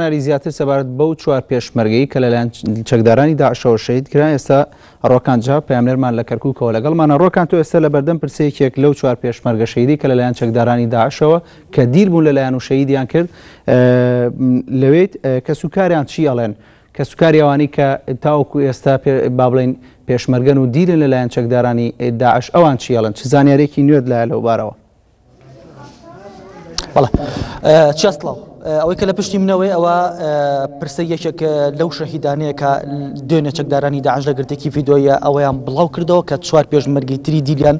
زیاتر سەبارەت بەو چوار پێشمەرگەی کە لەلایەن چەکدارانی داعشەوە شەهید کران ئێستا ڕۆکان جا پەیامنێرمان لە کەرکووکەوە لەگەڵمانە. ڕۆکان تۆ ئێستا لە بەردەم پرسەیەکێک لەو چوار پێشمەرگە شەهیدی کە لەلایەن چەکدارانی داعشەوە کە دیر بوون لەلایەن و شەهیدیان کرد لەوێت کە سوکاریان چی ئەڵێن کە سوکاری ئەوانی کە تاوەکو ئێستا با بڵێن پێشمەرگەن و دیرن لەلایەن چەکدارانی داعش ئەوان چی ئەڵێن، چ زانیارێکی نوێت لایە لەو بارەوە؟ ئەوەی کە لە پشتی منەوەی ئەوە پرسە یەکێک لەو شەهیدانەیە کە دوێنێ چەکدارانی داعش لە گرتێکی ڤیدۆیە ئەوەیان بڵاو کردەوە کە چوار پێشمەرگەی تری دیلیان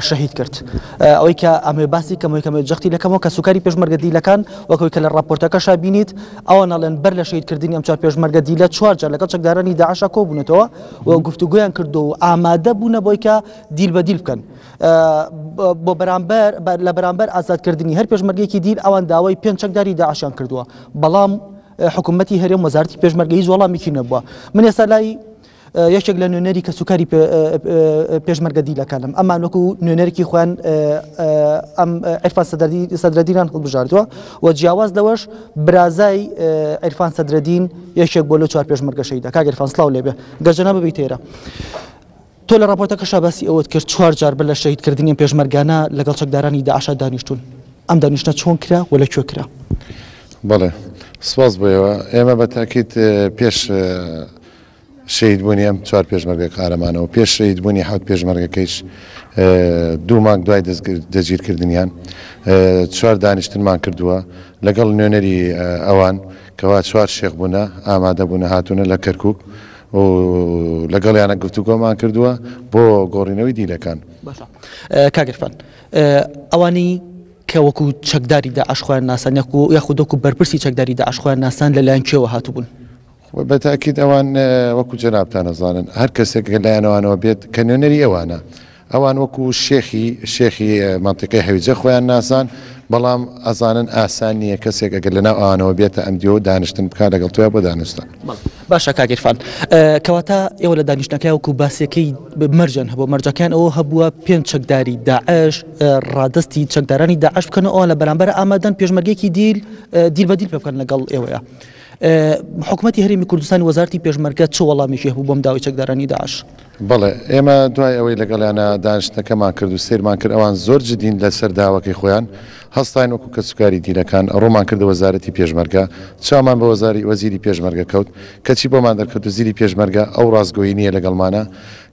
شەهید کرد. ئەوەی کە ئەمێ باسی کەمەوەی جەختی لەکەمەوە کە سوکاری پێشمەرگە دیلەکان وەکەوەی کە لە ڕاپۆرتەکەشا بینیت ئەوە نەڵێن بەر لە شەهیدکردنی ئەم چوار پێشمەرگە دیلە چوار جار لەگەڵ چەکدارانی داعشا کۆبوونەتەوە و گفتوگویان کردو و ئامادە بوونە بۆی کە دیل بە دیل بکەن بۆ لە بەرامبەر ئازادکردنی هەر پێشمەرگەیەکی دیل ئەوان داوای پێنج چەکداری داعشیان کردووە، بەڵام حکوومەتی هەرێم وەزارەتی پێشمەرگەی وەڵامێکی نەبووە. من ئێستا لای یەکێک لە نوێنەری کە سوکاری پێشمەرگە دیلەکانم ئەمان وەکو نوێنەرێکی خۆیان ئەم عیرفان سەدرەدینان هەڵبژاردووە و جیاواز لەوەش برازای عیرفان سەدرەدین یەکێک بۆ لە چوار پێشمەرگە شەهیدە. کاک عیرفان سڵاو لێبێ، گەرجەنا ببیت تێرە. تۆ لە راپۆرتەکەشا باسی ئەوت کرد چوار جار بە لە شەهیدکردنی پێشمەرگانە لەگەڵ چەکدارانی داعشا دانیشتون، ئەم دانیشتە چۆن کرا و لەکوێ کرا؟ بەڵێ سپاس بۆیەوە. ئێمە بە تاکید پێش شەهیدبوونی ئەم چوار پێشمەرگە قارەمانەوە پێش شەهیدبوونی حوت پێشمەرگەکەیش دوو مانگ دوای دەگیرکردنیان چوار دانیشتنمان کردووە لەگەڵ نوێنەری ئەوان کەوا چوار شێخ بوونە ئامادە بوونە هاتوونە لە کەرکووک و لەگەڵیانە گفتوگۆمان کردووە بۆ گۆڕینەوەی دیلەکان. کاک عیرفان، ئەوانی کە وەکو چەکداری داعش خۆیان ناسان یاخود وەکو بەرپرسی چەکداری داعش خۆیان ناسان لەلایەن کێوە هاتوبوون؟ بە تاکید ئەوان وەکو جەنابتان ئەزانن هەر کەسێک لایەنەوەوانەوە بێت کە نوێنەری ئەوانە ئەوان وەکو شێخی مانتیقی هەویجە خۆیان ناسان، بەڵام ئەزانن ئاسان نییە کەسێک ئەگەر لەناو ئەوانەوە بێتە ئەم دیۆ دانیشتن بکات لەگەڵ تۆیە بۆ دانوستان. باشە کاک عیرفان، کەواتە ئێوە لە دانیشتنەکەی وەکو باسیەکەی مەرجەن هەبوو مەرجەکان ئەوە هەبووە پێنج چەکداری داعش ڕادستی چەکدارانی داعش بکەن ئەوە لە بەرامبەر ئامادەن پێشمەرگێکی دیل بە دیل پێ بکەن لەگەڵ ئێوەیە. حکوومەتی هەرێمی کوردستانی وەزارەتی پێشمەرگە چ وەڵامێکی هەبوو بۆم داوای چەکدارانی داعش؟ بەڵێ ئێمە دوای ئەوەی لەگەڵیانە دانیشتەکەمان کرد و سیرمان کرد ئەوان زۆر جدین لەسەر داواکەی خۆیان هەستاین وەکو کە سوکاری دیلەکان ڕۆمان کردە وەزارەتی پێشمەرگە چامان بە وەزیری پێشمەرگە کەوت کەچی بۆمان دەرکەوت و زیری پێشمەرگە ئەو ڕاستگۆیی نییە لەگەڵمانە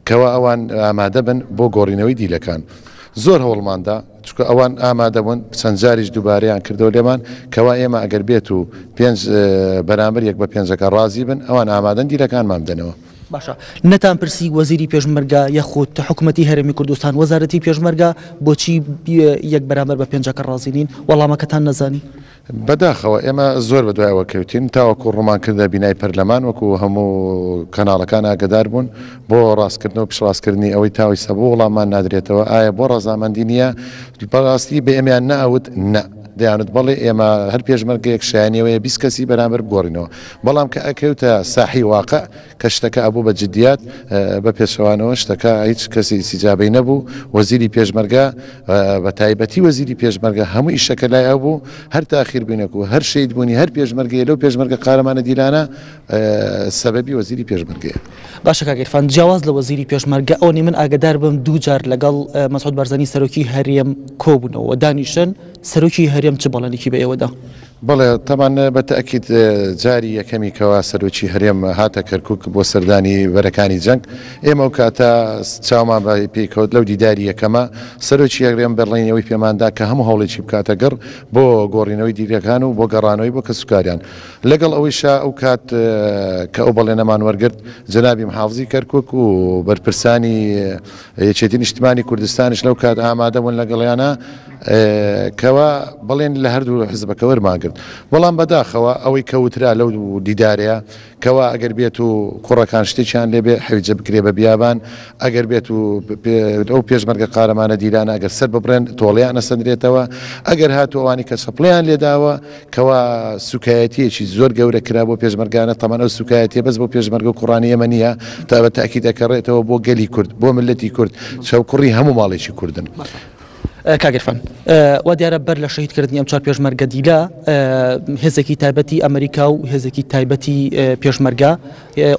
کەوا ئەوان ئامادە بن بۆ گۆڕینەوەی دیلەکان. زۆر هەوڵماندا چکە ئەوان ئامادە بوون چەند جاریش دووبارەیان کردەوە لێمان کەوا ئێمە ئەگەر بێت و پێنج بەرامبەر یەک بە پێنجەکە ڕازی بن ئەوان ئامادەن دیلەکانمان بدەنەوە. باشە، نەتان پرسی وەزیری پێشمەرگە یەخود حکوومەتی هەرێمی کوردستان وەزارەتی پێشمەرگە بۆچی یەک بەرامبەر بە پێنجەکە ڕازی نین؟ وەڵامەکەتان نەزانی؟ بەداخەوە ئێمە زۆر بە دوایەوە کەوتین تاوەکو ڕوومان کردە بینای پەرلەمان وەکو هەموو کەناڵەکان ئاگدار بوون بۆ ڕاستکردنەوە پشڕاستکردنی ئەوەی تاوی سەبوو وەڵامان نادرێتەوە. ئایا بۆ ڕەزامەندی نییە بەڕاستی بە ئێمەیان نەئەوت نە دەیانت بەڵێ ئێمە هەر پێشمەرگەیەک شایانیەوەیە 20 کەسی بەرامبەر بگۆڕینەوە، بەڵام کە ئەکەوتە ساحی واقع کە شتەکە ئەبوو بە جدیات بە پێشەوانەوە شتەکە هیچ کەسی سیجابەی نەبوو. وەزیری پێشمەرگە بە تایبەتی وەزیری پێشمەرگە هەموو ئیشەکە لای ئەو بوو هەر تاخیر بوونێک و هەر شەید بوونی هەر پێشمەرگەیە لەو پێشمەرگە قارەمانە دیلانە سەبەبی وەزیری پێشمەرگەیە. باشە کاک عیرفان، جیاواز لە وەزیری پێشمەرگە ئەوەی من ئاگدار بم دوو جار لەگەڵ مەسعود بارزانی سەرۆکی هەرێم کۆبوونەوە دانیشتن سەرۆکی هەرێم چ بەڵێنێکی بە ئێوەدا؟ بەڵێ تەمان بە تەئکید جاری یەکەمی کەوا سەرۆکی هەرێم هاتە کەرکووک بۆ سەردانی بەرەکانی جەنگ ئێمە و کاتە چاومان بە پێکەوت لەو دیداری یەکەمە سەرۆکی هەرێم بەرڵێنەوەی پێماندا کە هەموو هەوڵێکی بکاتە گەڕ بۆ گۆڕینەوەی دیلەکان و بۆ گەڕانەوەی بۆ کە سوکاریان. لەگەڵ ئەوەیشا ئەو کات کە ئەو بەڵێنەمان وەرگرت جەنابی محافزی کەرکووک و بەرپرسانی یەکێتی نیشتیمانی کوردستانیش لەو کات ئامادە بوون لەگەڵیانە کەوا بڵێن لە هەردوو حزبەکە وەرمان کرد. بەڵام بەداخەوە ئەوەی کەوترا لەو دیدارەیە کەوا ئەگەر بێت و کوڕەکان شتێکیان لێبێ حەویجە بکرێ بە بیابان ئەگەر بێت و ئەو پێشمەرگە قارەمانە دیلانە ئەگەر سەر ببڕێن تۆڵیان نەسەندرێتەوە ئەگەر هاتووەوانی کە سەپڵیان لێداوە کەوا سوکایەتیەکی زۆر گەورە کرا بۆ پێشمەرگانە تەمان ئەو سوکایەتیە بەس بۆ پێشمەرگە و کوڕانی ئێمە نییە تا بە تاکید دەکەڕێتەوە بۆ گەلی کورد بۆ ملەتی کورد چاو کوڕی هەموو ماڵێکی کوردن. کاگرفان و دیارە بەر لە شەهیدکردنی ئەم چوار پێشمەرگە دیلە هێزێکی تایبەتی ئەمریکا و هێزێکی تایبەتی پێشمەرگە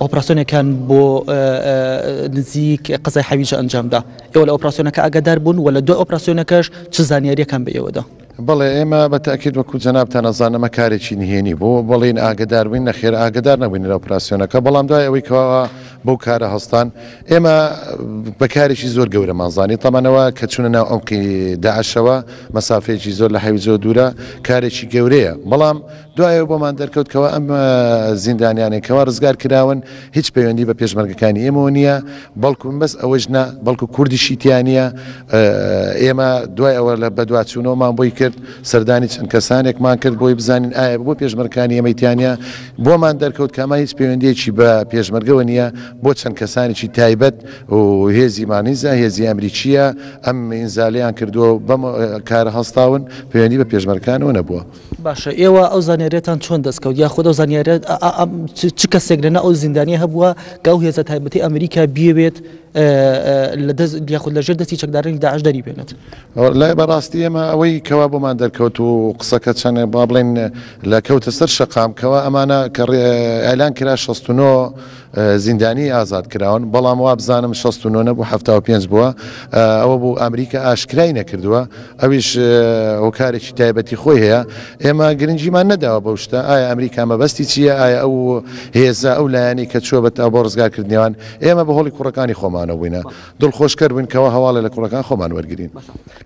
ئۆپراسیۆنێکان بۆ نزیک قسەی حەویجە ئەنجامدا ئێوە لە ئۆپراسیۆنەکە ئاگادار بوون و لە دوای ئۆپراسیۆنەکەش چ زانیاریەکان بە ئێوەدا؟ بەڵێ ئێمە بەتەکید وەکو جەنابتان ئەزانەمە کارێکی نهێنی بۆ بەڵێن ئاگدار بووین نەخێر ئاگدار نەبووین لە ئۆپراسیۆنەکە بەڵام دوای ئەوەی کەوا بەو کارە هەستان ئێمە بەکارێکی زۆر گەورەمانزانی تەمانەوە کە چونە ناو ئەمقی داعشەوە مەسافەیەکی زۆر لە حەویجە دوورە کارێکی گەورەیە بەڵام دوایەوە بۆمان دەرکەوتکەوە ئەم زیندانیانێکەوە ڕزگار کراون هیچ پەیوەندی بە پێشمەرگەکانی ئێمە نییە بەڵکو بەس ئەوەش نە بەڵکو کوردیشی تیانە ئێمە دوای ئەوە لە بەدواچوونەوەمان بۆی کرد سەردانی چەند کەسانێکمان کرد بۆی بزانین ئایا بۆ پێشمەرگەکانی ئەمەیتیانە بۆمان دەرکەوت کەمە هیچ پەیوەندیەکی بە پێشمەرگەوە نییە بۆ چەند کەسانێکی تایبەت و هێزی مانیزە هێزی ئەمریکیە ئەم ئینزالیان کردووە بەم کارە هەستاون پەیوەندی بە پێشمەرگەکانەوە نەبووە. باشە ئێوە ئەو زانیاریتان چۆن دەستکەوت یاخود ئەو زانیاریت چ کەسێک لەنە ئەو زیندانیە هەبووە گاو هێزە تایبەتی ئەمریکا بیەوێت یاخود لەژێر دەستی چەکدارانی داعش دەری بێنێت؟ لای بەڕاستی ئێمە ئەوەی کەوا بۆمان دەرکەوت و قسەکە چەند با بڵێن لە کەوتە سەر شەقامکەوە ئەمانە کە ئەلان کرا 69 زیندانی ئازاد کراون بەڵام وا بزانم 69 نەبوو 75 بووە ئەوە بوو ئەمریکا ئاشکرای نەکردووە ئەویش هۆکارێکی تایبەتی خۆی هەیە ئێمە گرنگیمان نەداوە بەو شتە ئایا ئەمریکا مەبەستی چییە ئایا ئەو هێزە ئەو لایەنی کە چوە بەت بۆ ڕزگارکردنیوان ئێمە بە هۆڵی کوڕەکانی خۆمانە بووینە دڵخۆشکەر بووین کەەوە هەواڵە لە کوڕەکان خۆمان وەرگین.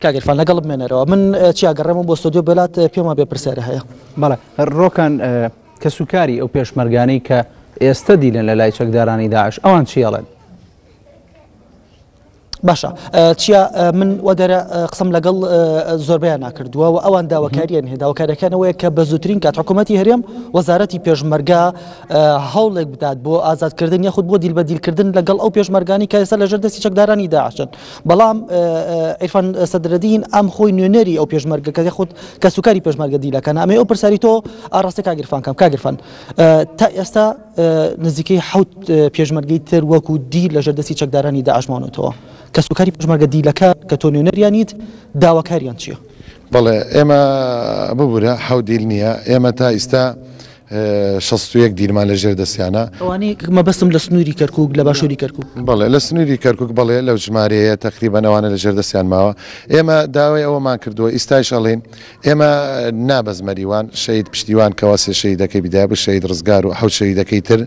کاگەرفان لەگەڵ بمێنەرەوە من چیاگەڕێمە بۆ ستۆدیۆ بێلات پێما بێ پرسیارە هەیە. بەڵێ ڕۆکان کە سوکاری ئەو پێشمەرگانەی کە ئێستا دیلن لە لای چەکدارانی داعش ئەوان چیەڵێن؟ باشە چیا من وەدەرە قسم لەگەڵ زۆربیان ناکردووە و ئەوان داواکاریان هەیە داواکاریەکانەوەیە کە بە زووترین کات حکوومەتی هەرێم وەزارەتی پێشمەرگا هەوڵێک بدات بۆ ئازادکردن یاخود بۆ دیلبەدیلکردن لەگەڵ ئەو پێشمەرگانی کە ئێستا لەژێر دەستی چەکدارانی داعشن بەڵام عیرفان سەدرەدین ئەم خۆی نوێنەری ئەو پێشمەرگەکە یاخود کە سوکاری پێشمەرگە دیلەکەن ئەمێ ئەو پرسیاری تۆ ئاڕاستی کاگرفانکەم کاگرفان تا ئێستا نزیکەی 7 پێشمەرگەی تر وەکو دیل لەژێر دەستی چەکدارانی داعشمانەوەتەوە کە سوکاری پێشمەرگە دیلەکە کە تۆ نوێنەریانیت داواکاریان چییە؟ بەڵێ ئێمە ببوورە حەودیل نییە ئێمە تا ئێستا 61 دیرمان لەژێر دەستیانە ئەوانەی مەبەستم لە سنووری کەرکووک لە باشووری کەرکووک بەڵێ لە سنووری کەرکووک بەڵێ لەو ژمارەیە تقریبان ئەوانە لەژێر دەستیان ماوە ئێمە داوای ئەوەمان کردووە ئیستایش ئەڵێن ئێمە نابەزمەریوان شەید پشتیوان کەواسێ شەیدەکەی بیدای بە شەید ڕزگار و حەوت شەیدەکەی تر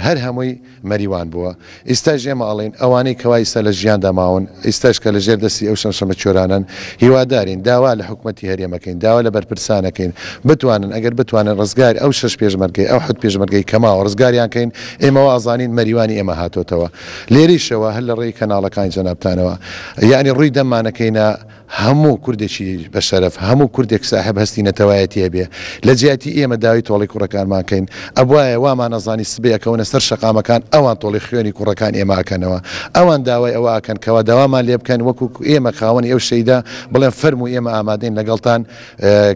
هەر هەمووی مەریوان بووە ئیستاژ ئێمە ئەڵێن ئەوانەی کەوا ئێستا لە ژیاندا ماون ئیستاش کە لەژێر دەستی ئەو شەمشەمە چۆرانن هیوادارین داوا لە حکوومەتی هەرێمەکەین داوا لە بەرپرسانەکەین بتوانن ئەگەر بتوانن ڕزگار ئەو 6 پێشمەرگەی ئەو 7 پێشمەرگەی کەماوە ڕزگاریان کەین ئێمەوە ئازانین مەریوانی ئێمە هاتۆتەوە لێریشەوە هەر لە ڕێی کەناڵەکانی جەنابتانەوە یعنی ڕووی دەمانەکەینە هەموو کوردێکی بە شەرەف هەموو کوردێک ساحب هەستی نەتەوایەتی هەبێ لە جیاتی ئێمە داوای تۆڵی کوڕەکانماکەین ئەبواە وامان نەزانی سبەیەکەونە سەر شەقامەکان ئەوان تۆڵی خوێنی کوڕەکان ئێماکەنەوە ئەوان داوای ئەوەکەن کەەوە داوامان لێ بکەن وەکو ئێمە خاوەنی ئەو شەیدا بڵێن فەرمو ئێمە ئامادەین لەگەڵتان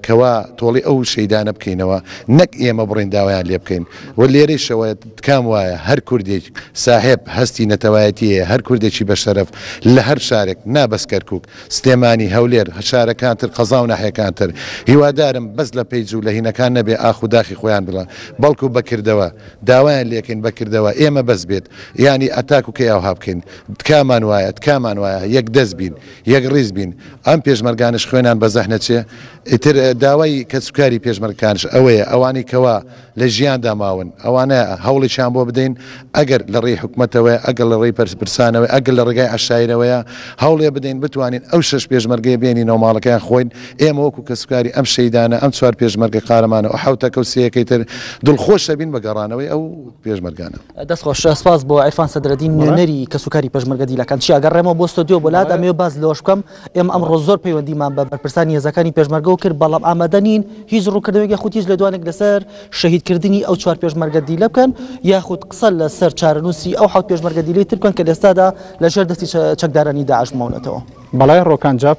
کەوا تۆڵی ئەو شەیدانە بکەینەوە نەک ئێمە بڕین داوایان لێ بکەین و لێرەیشەوە تکام وایە هەر کوردێک ساحب هەستی نەتەوایەتیە هەر کوردێکی بە شەرەف لە هەر شارێک نابەس کەرکووک سلێمانی هەولێر شارەکانتر قەزا و ناحیەکانتر هیوادارم بەس لە پەیج و لە هینەکان نەبێ ئاخوداخی خۆیان بڵە بەڵکو بەکردەوە داوایان لێکەین بەکردەوە ئێمە بەس بێت ینی ئەتاک و کەیاوها بکەین تکامان وایە یەک دەست بین یەک ڕیز بین ئەم پێشمەرگانش خوێنان بە زەحنە چێ ئیتر داوای کە سوکاری پێشمەرگەکانش ئەوەیە ئەوانی کەوا لە ژیاندا ماون ئەوانە هەوڵیان بۆ بدەین ئەگەر لە ڕێی حکوومەتەوەی ئەگەر لە ڕێی پرسانەوەی ئەگەر لە ڕێگای عشایرەوەیە هەوڵێ بدەین بتوانین ئەو 6 پێشمەرگەی بێنی نۆماڵەکەیان خۆین ئێمە وەکو کە سوکاری ئەم شەیدانە ئەم 4 پێشمەرگە قارەمانە و حوتەکە و سەیەکەی تر دڵخۆشە بین بە گەڕانەوەی ئەو پێشمەرگانە دەستخۆش سپاس بۆ عیرفان سەدرەدین نوێنەری کە سوکاری پێشمەرگە دیلەکان چیاگەڕێمەوە بۆ ستۆدیۆ بۆلات ئەمێ باز لەوەش بکەم ئێمە ئەمڕۆ زۆر پەیوەندیمان بە بەرپرسانی هێزەکانی پێشمەرگە و کرد بەڵام ئامادە نین هیچ ڕووکردنەوەیەکی خودی هیچ لە دوانێک لەسەر شەهیدکردنی ئەو 4 پێشمەرگە دیلە بکەن یاخود قسە لەسەر چارەنووسی ئەو 7 پێشمەرگە دیلەی تر بکەن کە لێستادا لەژێر دەستی چەکدارانی داعش ماونەتەوە. بەڵای ڕۆکانجا